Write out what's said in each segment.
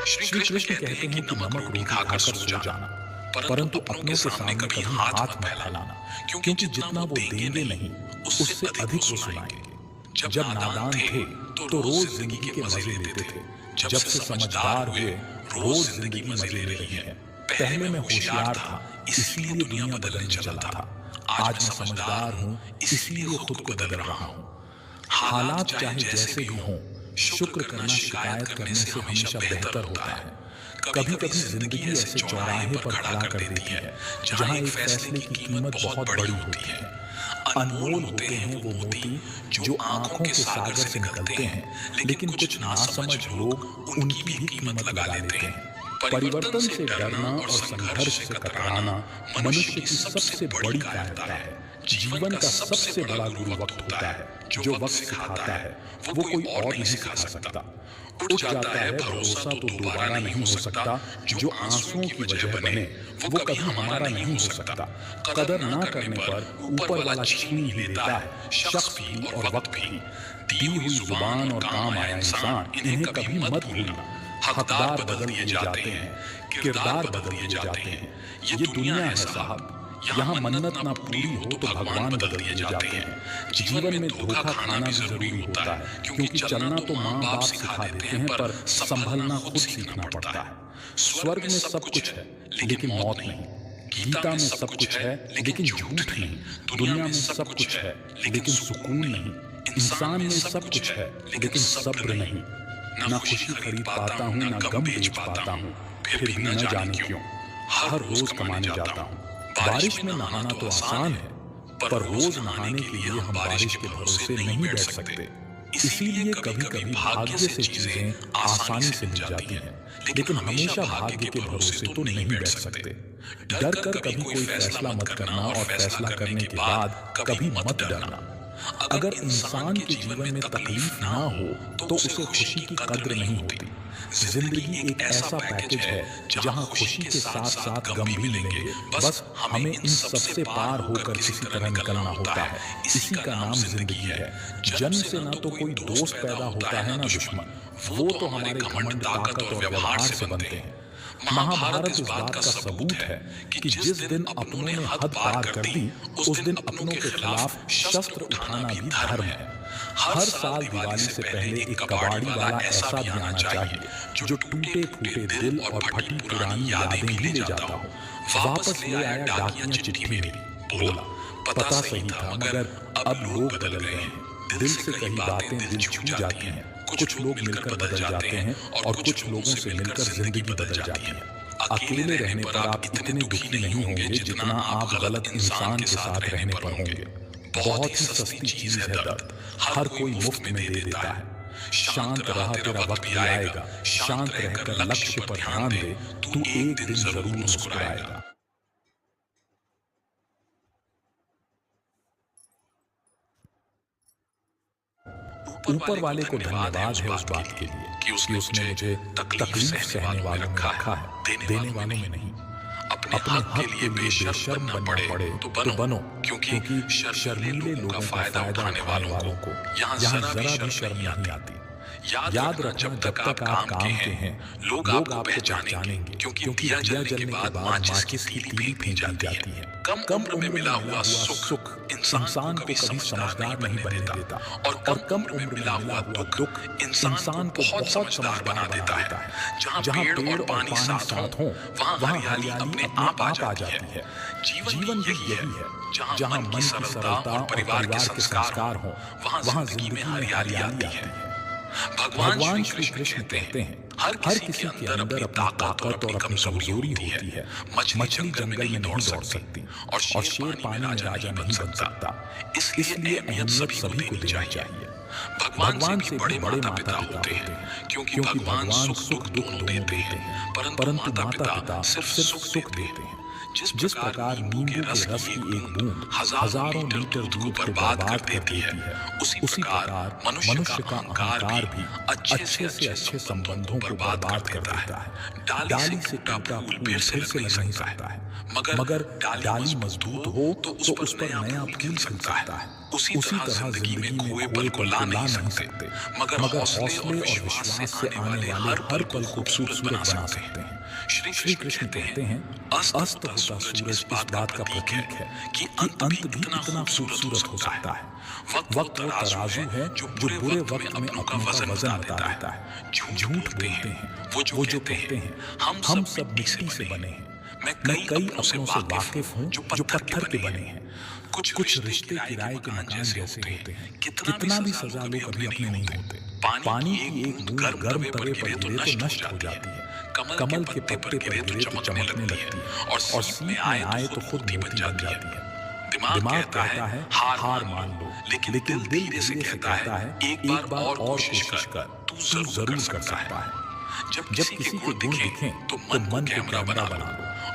श्री कृष्ण कहते हैं कि नमक रोटी खाकर सो जाना, परंतु अपनों के सामने कभी हाथ मत फैलाना, क्योंकि जितना वो देंगे नहीं उससे अधिक वो सुनाएंगे। जब नादान थे तो रोज जिंदगी के मजे लेते थे, जब से समझदार हुए रोज जिंदगी मजे ले रही है। पहले मैं होशियार था इसलिए दुनिया बदलने चला था, आज मैं समझदार हूँ इसलिए खुद को बदल रहा हूँ। हालात चाहे जैसे भी हों, शुक्र करना शिकायत करने से हमेशा बेहतर होता है। कभी कभी जिंदगी ऐसे चौराहे पर खड़ा कर देती है जहां एक फैसले की कीमत बहुत बड़ी होती है। अनमोल होते हैं वो मोती जो आंखों के सागर से निकलते हैं, लेकिन कुछ नासमझ लोग उनकी भी कीमत लगा लेते हैं। परिवर्तन से डरना और संघर्ष से कतराना मनुष्य की सबसे बड़ी कायरता है। जीवन का सबसे बड़ा गुरु वक्त होता है। जो वक्त सिखाता है वो कोई और नहीं सिखा सकता। उठ जाता है भरोसा तो दोबारा नहीं हो सकता, जो आंसुओं की वजह बने वो कभी हमारा नहीं हो सकता। कदर ना करने पर ऊपर वाला छीन ही लेता है, शख्स भी और वक्त भी। दी हुई जुबान और काम आया इंसान, इन्हें कभी मत भूलना। हकदार बदल दिए जाते हैं, किरदार बदल दिए जाते हैं। ये दुनिया है साहब, यहाँ मन्नत ना पूरी हो तो भगवान बदल दिए जाते हैं। जीवन में धोखा खाना भी जरूरी होता है, क्योंकि चलना तो माँ बाप सिखा देते हैं पर संभलना खुद सीखना पड़ता है। स्वर्ग में सब कुछ है लेकिन मौत नहीं, गीता में सब कुछ है लेकिन झूठ नहीं, दुनिया में सब कुछ है लेकिन सुकून नहीं, इंसान में सब कुछ है लेकिन सब्र नहीं। ना खुशी खरीद पाता हूँ ना गम बेच पाता हूँ, फिर भी न जाने क्यों हर रोज कमाने जाता हूँ। बारिश में नहाना तो आसान है, पर रोज नहाने के लिए हम बारिश के भरोसे नहीं बैठ सकते। इसीलिए कभी कभी भाग्य से चीजें आसानी से मिल जाती हैं, लेकिन हमेशा भाग्य के भरोसे तो नहीं बैठ सकते। डर कर कभी कोई फैसला मत करना और फैसला करने के बाद कभी मत डरना। अगर इंसान के जीवन में तकलीफ ना हो तो उसे खुशी की कद्र नहीं होती। जिंदगी एक ऐसा पैकेज है जहां खुशी के साथ साथ गम भी मिलेंगे, बस हमें इन सबसे पार होकर किसी तरह निकलना होता है। इसी का नाम जिंदगी है। जन्म से ना तो कोई दोस्त पैदा होता है ना दुश्मन, वो तो हमारे घमंड, ताकत और व्यवहार से बनते हैं। महाभारत इस बात का सबूत है कि जिस दिन अपनों ने हद पार कर दी उस दिन अपनों के खिलाफ शस्त्र उठाना भी धर्म है। हर साल दिवाली से पहले एक कबाड़ी वाला ऐसा भी आना चाहिए जो टूटे फूटे दिल और फटी पुरानी यादें भी ले जाता हो। वापस ले आया डाकिया चिट्ठी मेरी, बोला पता सही था मगर अब लोग बदल गए हैं। दिल से कही बातें दिल छू जाती हैं। कुछ लोग मिलकर बदल जाते हैं और कुछ लोगों से मिलकर जिंदगी बदल जाती है। अकेले रहने पर आप इतने दुखी नहीं होंगे जितना आप गलत इंसान के साथ रहने पर होंगे। बहुत ही सस्ती चीज है दर्द, हर कोई मुफ्त में दे देता है। शांत रहा तेरा वक्त भी आएगा, शांत रहकर लक्ष्य पर ध्यान दे, तू एक दिन जरूर मुस्कुराएगा। ऊपर वाले को धन्यवाद है उस बात के लिए कि उसने मुझे तकलीफ सहने वालों में रखा है, देने वालों में नहीं। अपने हक के लिए बेशर्म बनना पड़े तो बनो, क्योंकि शर्मीले लोगों का फायदा उठाने वालों को यहाँ जरा भी शर्म नहीं आती। याद रखना जब तक आप काम के हैं लोग आपको पहचानेंगे, क्योंकि दिया जलने के बाद माचिस की तीली फेंक जाती है। कम उम्र में मिला हुआ सुख इंसान को कभी समझदार नहीं बनने देता, और कम उम्र में मिला हुआ दुख इंसान को बहुत समझदार बना देता है। जहाँ पेड़ और पानी साथ हो वहाँ हरियाली अपने आप आ जाती है। जीवन भी यही है, जहाँ मन की सरलता और परिवार के संस्कार हो वहाँ जिंदगी में हरियाली आती है। भगवान श्री कृष्ण कहते हैं हर किसी के अंदर अपनी ताकत और अपनी कमजोरी होती है। मछली जंगल में नहीं दौड़ सकती और शेर पानी में राजा नहीं बन सकता। इसलिए अहमियत सभी को देनी चाहिए। भगवान से बड़े माता पिता होते हैं, क्योंकि भगवान सुख दुख दोनों देते हैं, परंतु माता पिता सिर्फ सुख देते हैं। जिस प्रकार नींबू के रस की एक बूंद हजारों लीटर दूध को बर्बाद कर देती है, उसी प्रकार मनुष्य का अहंकार भी अच्छे से अच्छे संबंधों को बर्बाद कर देता है। डाली से टूटा फूल फिर से लग नहीं सकता है, मगर डाली मजबूत हो तो उस पर नया फूल खिल सकता है। उसी तरह जिंदगी में खोए पल को ला नहीं सकते, मगर हौसले और विश्वास से आने वाले हर पल को खूबसूरत बना सकते हैं। श्री कृष्ण कहते हैं, अस्त होता सूरज इस बात का प्रतीक है कि अंत भी इतना खूबसूरत हो सकता है। वक्त वो तराजू है जो बुरे वक्त में अपनों का वजन बता देता है। झूठ बोलते हैं वो जो कहते हैं, हम सब मिट्टी से बने हैं। मैं कई अपनों से वाकिफ हूँ जो पत्थर के बने हैं। कुछ रिश्ते किराए के मकान जैसे होते हैं, कितना भी सजा लो कभी अपने नहीं होते। पानी की एक बूंद गर्म तवे पर गिरे तो नष्ट हो जाती है, कमल के पत्ते पर गिरे तो चमकने लगती है, और सीप में आए तो खुद मोती बन जाती है। दिमाग कहता है हार मान लो, लेकिन दिल धीरे से कहता है एक बार और कोशिश कर, तू जरूर कर सकता है। जब किसी के गुण दिखें तो मन को कैमरा बना लो,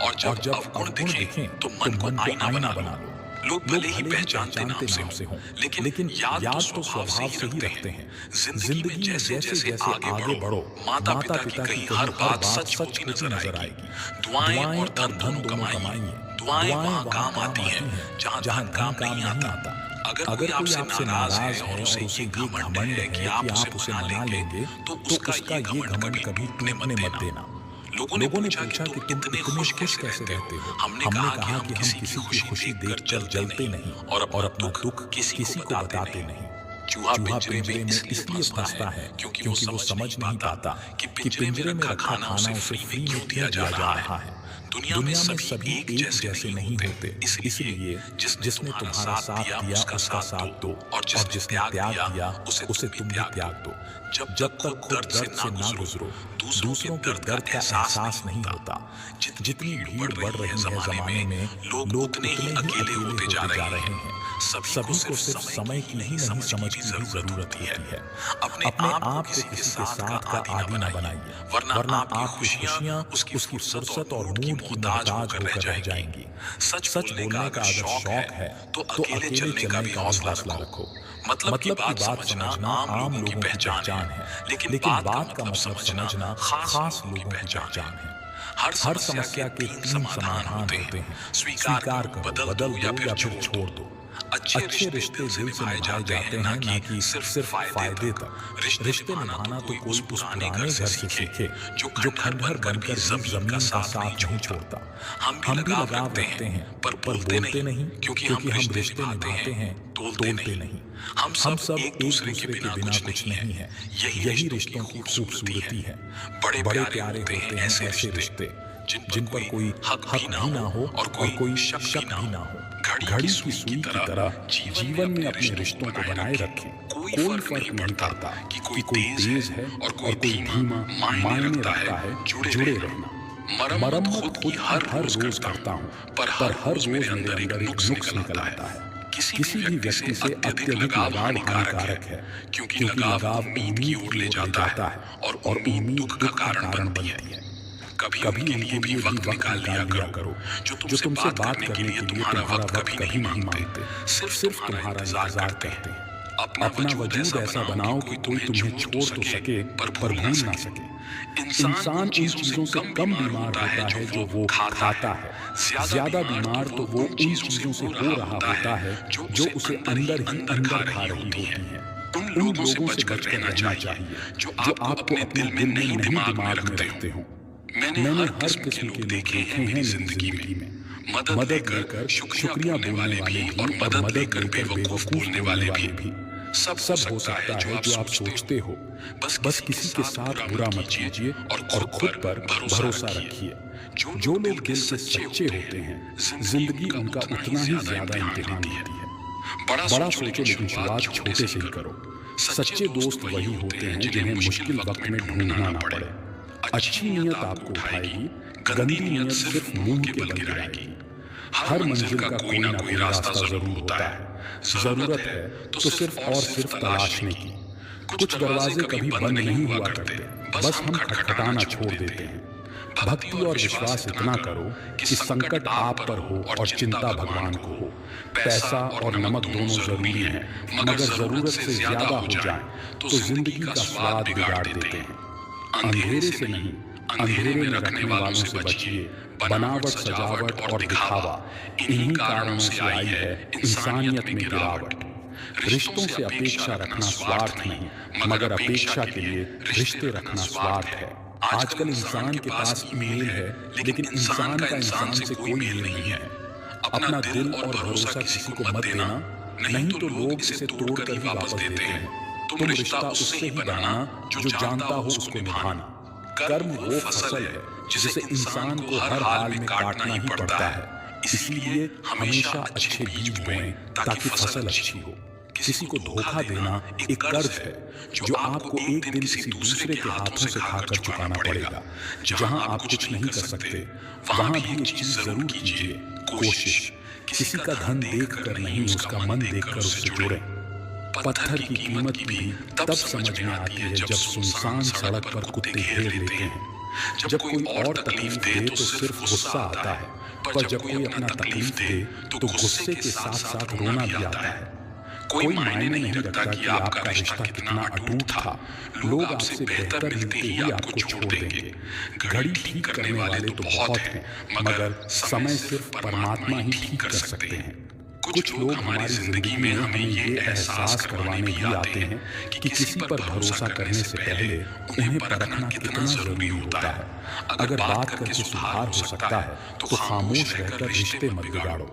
और जब अवगुण दिखें तो मन को आईना बना लो। लोग भले ही पहचानते नाम से हों, लेकिन याद तो स्वभाव से ही रखते हैं। जिंदगी में जैसे जैसे आगे बढ़ो, माता पिता की कही हर बात सच होती नजर आएगी। दुआएं और धन दोनों कमाइए, दुआएं वहां काम आती हैं जहां धन काम नहीं आता। अगर कोई आपसे नाराज है और उसे ये घमंड है कि आप उसे मना लेंगे, तो उसका ये घमंड कभी टूटने मत देना। लोगों ने पूछा कि तुम इतने खुश कैसे रहते हो? हमने कहा कि हम किसी की खुशी देखकर जलते नहीं और अपना दुख किसी को बताते नहीं। चूहा पिंजरे में इसलिए फंसता है क्योंकि वो समझ नहीं पाता कि पिंजरे में रखा खाना उसे फ्री में दिया जा रहा है। दुनिया में सभी एक जैसे नहीं होते, इसलिए जिसने तुम्हारा साथ दिया उसका साथ दो, और जिसने त्याग दिया उसे तुम भी त्याग दो। जब तक खुद दर्द से ना गुजरो, दूसरों के दर्द का एहसास नहीं होता। जितनी भीड़ बढ़ रही है जमाने में, लोग उतने ही अकेले होते जा रहे हैं। सभी को सिर्फ समय की नहीं समझ की जरूरत होती है। अपने आप को किसी के साथ का आदी न बनाइए, वरना आपकी खुशियां उसकी फुर्सत और मूड की मोहताज होकर रह जाएंगी। सच बोलने का अगर शौक है तो अकेले चलने का भी हौसला रखो। मतलब की बात समझना आम लोगों की पहचान है, लेकिन बात का मतलब समझना खास लोगों की पहचान है। हर समस्या के 3 समाधान होते हैं, स्वीकार करो, बदल दो या फिर छोड़ दो। अच्छे रिश्ते दिल से निभाए जाते हैं, ना कि सिर्फ फायदे तक। रिश्ते निभाना तो कोई पुराने घर से सीखे जो खंडहर बनकर जमीन का साथ नहीं छोड़ता। हम भी लगाव रखते हैं पर बोलते नहीं, क्योंकि हम रिश्ते निभाते हैं, तोलते नहीं। हम सब एक दूसरे के बिना कुछ नहीं है। यही रिश्तों की खूबसूरती है। बड़े प्यारे होते हैं ऐसे रिश्ते जिन पर कोई हक भी ना हो और कोई शक भी ना हो। घड़ी की सुई की तरह जीवन में अपने रिश्तों को बनाए रखें। कोई फर्क नहीं पड़ता कि कोई तेज है और कोई धीमा, मायने रखता है जुड़े रहना। मरम्मत खुद हर रोज करता हूँ, पर हर रोज मेरे अंदर एक नुक्स निकल आता है। किसी भी व्यक्ति से अत्यधिक लगाव हानिकारक है, क्योंकि लगाव उम्मीद की ओर ले जाता है और उम्मीद दुख का कारण बनती है। कभी उनके लिए भी वक्त निकाल लिया करो जो तुमसे बात करने के लिए तुम्हारा वक्त कभी नहीं मांगते, सिर्फ तुम्हारा इंतजार करते हैं। अपना वजूद ऐसा बनाओ कि कोई तुम्हें छोड़ तो सके पर भूल ना सके। इंसान इन चीजों से कम बीमार होता है जो वो खाता है, ज्यादा बीमार तो वो उन चीजों से हो रहा होता है जो उसे अंदर ही अंदर खा रही होती है। उन लोगों से बचकर रहना चाहिए जो आपको अपने दिल में नहीं दिमाग में रखते हो। मैंने हर किस्म के लोग देखे हैं मेरी जिंदगी में। मदद लेकर शुक्रिया बोलने वाले भी और मदद लेकर बेवकूफ बोलने वाले भी। सब हो सकता है जो आप सोचते हो। बस किसी के साथ बुरा मत कीजिए और खुद पर भरोसा रखिए। जो लोग दिल से सच्चे होते हैं, जिंदगी उनका उतना ही ज्यादा इम्तिहान होती है। बड़ा सोचो लेकिन शुरुआत छोटे से ही करो। सच्चे दोस्त वही होते हैं जिन्हें मुश्किल वक्त में ढूंढना ना पड़े। अच्छी नीयत आपको उठाएगी, गंदी नीयत सिर्फ मुंह के बल गिराएगी। हर मंजिल का कोई ना कोई रास्ता जरूर होता है। जरूरत है तो सिर्फ तलाशने की। कुछ दरवाजे कभी बंद नहीं हुआ करते, बस हम खटखटाना छोड़ देते हैं। भक्ति और विश्वास इतना करो कि संकट आप पर हो और चिंता भगवान को हो। पैसा और नमक दोनों जरूरी हैं, मगर जरूरत से ज्यादा हो जाए तो जिंदगी का स्वाद बिगाड़ देते हैं। अंधेरे से नहीं, अंधेरे में रखने वालों से बचिए। बनावट, सजावट और दिखावा, इन्हीं कारणों से आई है इंसानियत में गिरावट। रिश्तों से अपेक्षा रखना स्वार्थ नहीं, मगर अपेक्षा के लिए रिश्ते रखना स्वार्थ है। आजकल इंसान के पास ईमेल है, लेकिन इंसान का इंसान से कोई मेल नहीं है। अपना दिल और भरोसा किसी को मत देना, नहीं तो लोग इसे तोड़कर ही वापस देते हैं। तुम रिश्ता उससे ही बनाना जो जानता हो उसको निभाना। कर्म वो फसल है जिसे इंसान को हर हाल में काटना ही पड़ता है। इसलिए हमेशा अच्छे बीज बोएं ताकि फसल अच्छी हो। किसी को धोखा देना एक कर्ज है जो आपको एक दिन किसी दूसरे के हाथों से खाकर चुकाना पड़ेगा। जहां आप कुछ नहीं कर सकते, वहां भी एक चीज जरूर कीजिए, कोशिश। किसी का धन देखकर नहीं, उसका मन देखकर उससे जुड़ें। पत्थर की कीमत भी तब समझ में आती है जब सुनसान सड़क पर कुत्ते घेर लेते हैं। जब कोई और तकलीफ दे तो सिर्फ गुस्सा आता है, पर जब कोई अपना तकलीफ दे तो गुस्से के साथ साथ रोना भी आता है। कोई मायने नहीं रखता कि आपका रिश्ता कितना अटूट था, लोग आपसे बेहतर मिलते ही आपको छोड़ देंगे। घड़ी ठीक करने वाले तो बहुत हैं, मगर समय सिर्फ परमात्मा ही ठीक कर सकते हैं। कुछ लोग हमारी जिंदगी में हमें ये एहसास करवाने भी आते हैं कि किसी पर भरोसा करने से पहले उन्हें परखना कितना जरूरी होता है। अगर बात करके सुधार हो सकता है तो खामोश रहकर रिश्ते मत बिगाड़ो।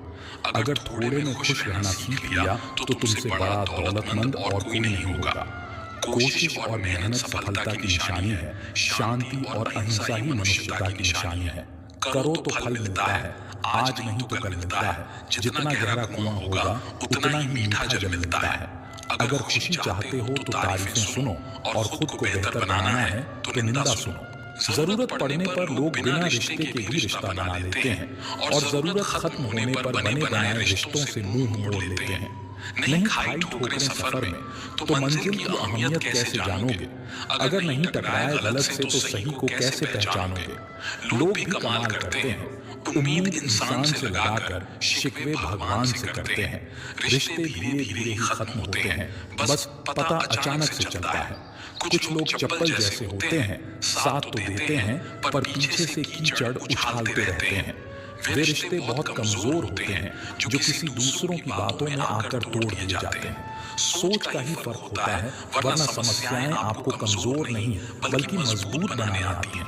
अगर थोड़े में खुश रहना सीख लिया तो तुमसे बड़ा दौलतमंद और कोई नहीं होगा। कोशिश और मेहनत सफलता की निशानी है, शांति और अहिंसा ही मनुष्यता की निशानी है। करो तो फल मिलता है, आज नहीं तो कल मिलता है। जितना गहरा कुआं होगा उतना ही मीठा जल मिलता है। अगर खुशी चाहते हो तो तारीफें सुनो, और खुद को बेहतर बनाना है तो निंदा सुनो। जरूरत पड़ने पर लोग बिना रिश्ते के भी रिश्ता बना लेते हैं, और जरूरत खत्म होने पर बने बनाए रिश्तों से मुंह मोड़ लेते हैं। नहीं खाई ठोकरें सफर में तो मंजिल की अहमियत कैसे जानोगे? अगर नहीं टकराए गलत से तो सही को कैसे पहचानोगे? लोग भी कमाल करते हैं, उम्मीद इंसान से लगाकर शिकवे भगवान से करते हैं। रिश्ते धीरे धीरे ही खत्म होते हैं, बस पता अचानक से चलता है। कुछ लोग चप्पल जैसे होते हैं, साथ तो देते हैं पर पीछे से कीचड़ उछालते रहते हैं। वे रिश्ते बहुत कमजोर होते हैं जो किसी दूसरों की बातों में आकर तोड़ दिए जाते हैं। सोच का ही फर्क होता है, वरना समस्याएं आपको कमजोर नहीं बल्कि मजबूत बनाने आती हैं।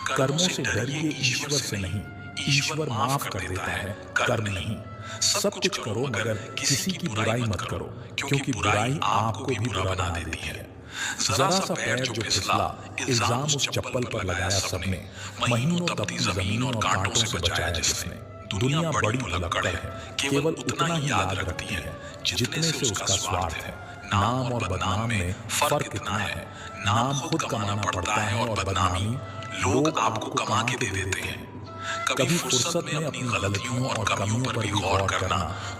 कर्मों से डरिए, ईश्वर से नहीं। ईश्वर माफ कर देता है, कर्म नहीं। सब कुछ करो मगर किसी की बुराई मत करो, क्योंकि बुराई आपको भी बुरा बना देती है। जरा सा पैर जो फिसला, इल्जाम उस चप्पल पर लगाया सबने। महीनों तपती जमीन और कांटों से बचाया जिसने। दुनिया बड़ी भुलक्कड़ है, केवल उतना ही याद रखती है जितने से उसका स्वार्थ है। नाम और बदनाम में फर्क इतना है, नाम खुद कमाना पड़ता है और बदनामी लोग आपको कमा के दे देते हैं। कभी फुर्सत में अपनी गलतियों और कमियों पर भी गौर करना,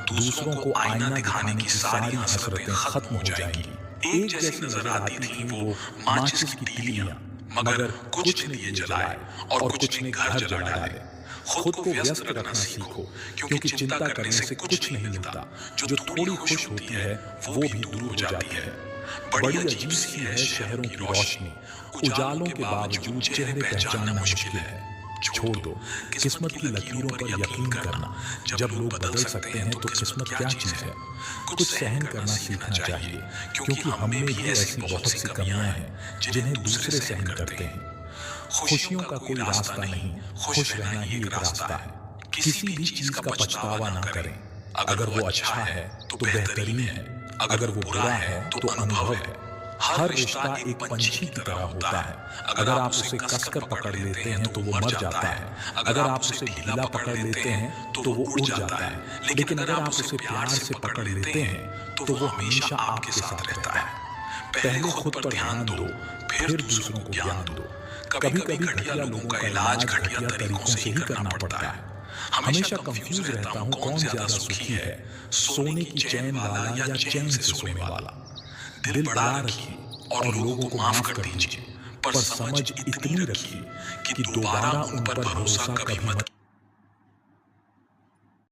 दूसरों को आईना दिखाने की सारी हसरतें खत्म हो जाएंगी। एक जैसी नजर आती थी वो माचिस की तीलियां, मगर कुछ ने ये जलाए और कुछ ने घर जला डाले। खुद को व्यस्त रखना सीखो, क्योंकि चिंता करने से कुछ नहीं मिलता। जो थोड़ी खुश होती है वो भी दूर हो जाती है। बड़ी अजीब सी है शहरों की रोशनी, उजालों के बावजूद चेहरे पहचानना मुश्किल है। छोड़ दो किस्मत की लकीरों पर यकीन करना। जब लोग बदल सकते हैं तो किस्मत क्या चीज है? कुछ सहन करना सीखना चाहिए, क्योंकि हमें भी ऐसी बहुत सी कमियां हैं जिन्हें दूसरे सहन करते हैं। खुशियों का कोई रास्ता नहीं, खुश रहना ही एक रास्ता है। किसी भी चीज का पछतावा ना करें। अगर वो अच्छा है तो बेहतरीन है, अगर वो बुरा है तो अनुभव है। हर रिश्ता एक पंछी की तरह होता है। अगर आप उसे कसकर पकड़ लेते हैं तो वो मर जाता है। अगर आप उसे ढीला पकड़ लेते हैं तो वो उड़ जाता है। लेकिन अगर आप उसे प्यार से पकड़ लेते हैं तो वो हमेशा आपके साथ रहता है। पहले खुद पर ध्यान दो, फिर दूसरों को ज्ञान दो। कभी कभी घटिया लोगों का इलाज घटिया तरीकों से ही करना पड़ता है। हमेशा कंफ्यूज रहता हूँ कौन ज्यादा सुखी है, सोने की चैन वाला या चैन से सोने वाला। दिल बड़ा रखिए और लोगों को माफ कर दीजिए, पर समझ इतनी रखिए कि दोबारा उन पर भरोसा कभी मत